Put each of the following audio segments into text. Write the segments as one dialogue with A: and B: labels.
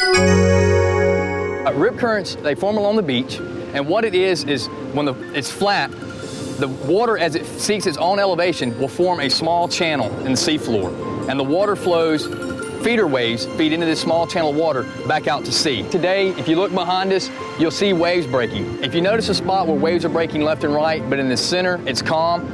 A: Rip currents, they form along the beach, and what it is when it's flat, the water, as it seeks its own elevation, will form a small channel in the seafloor, and the water flows, feeder waves feed into this small channel of water back out to sea. Today, if you look behind us, you'll see waves breaking. If you notice a spot where waves are breaking left and right, but in the center it's calm,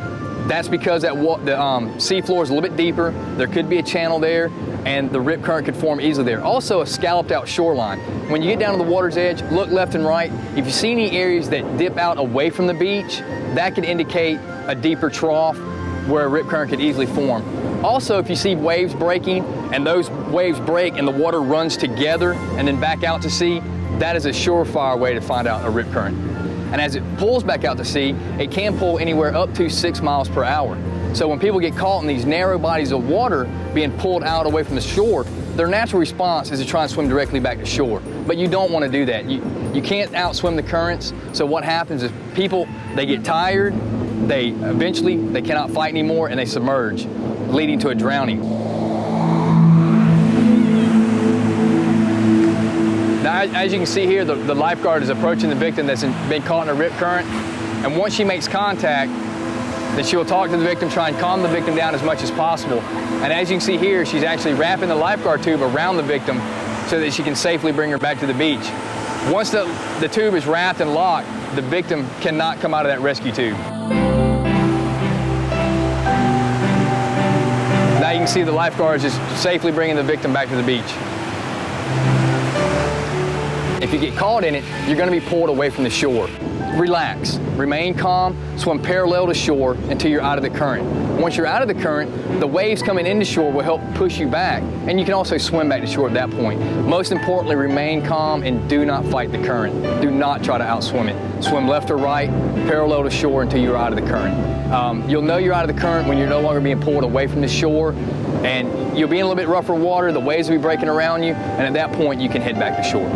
A: that's because the seafloor is a little bit deeper. There could be a channel there, and the rip current could form easily there. Also, a scalloped out shoreline. When you get down to the water's edge, look left and right. If you see any areas that dip out away from the beach, that could indicate a deeper trough where a rip current could easily form. Also, if you see waves breaking and those waves break and the water runs together and then back out to sea, that is a surefire way to find out a rip current. And as it pulls back out to sea, it can pull anywhere up to 6 miles per hour. So when people get caught in these narrow bodies of water being pulled out away from the shore, their natural response is to try and swim directly back to shore. But you don't want to do that. You can't outswim the currents. So what happens is people, they get tired, they cannot fight anymore, and they submerge, leading to a drowning. Now, as you can see here, the lifeguard is approaching the victim that's been caught in a rip current, and once she makes contact, then she will talk to the victim, try and calm the victim down as much as possible. And as you can see here, she's actually wrapping the lifeguard tube around the victim so that she can safely bring her back to the beach. Once the tube is wrapped and locked, the victim cannot come out of that rescue tube. Now you can see the lifeguard is just safely bringing the victim back to the beach. If you get caught in it, you're going to be pulled away from the shore. Relax, remain calm, swim parallel to shore until you're out of the current. Once you're out of the current, the waves coming into shore will help push you back, and you can also swim back to shore at that point. Most importantly, remain calm and do not fight the current. Do not try to outswim it. Swim left or right, parallel to shore until you're out of the current. You'll know you're out of the current when you're no longer being pulled away from the shore, and you'll be in a little bit rougher water, the waves will be breaking around you, and at that point you can head back to shore.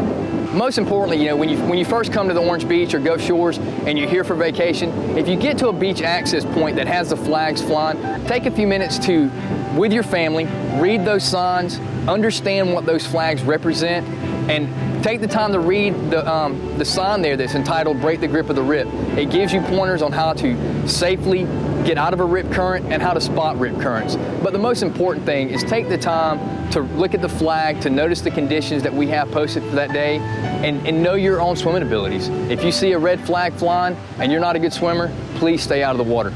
A: Most importantly, when you first come to the Orange Beach or Gulf Shores and you're here for vacation, if you get to a beach access point that has the flags flying, take a few minutes to, with your family, read those signs, understand what those flags represent, and take the time to read the sign there that's entitled "Break the Grip of the Rip." It gives you pointers on how to safely get out of a rip current and how to spot rip currents. But the most important thing is take the time to look at the flag, to notice the conditions that we have posted for that day, and know your own swimming abilities. If you see a red flag flying and you're not a good swimmer, please stay out of the water.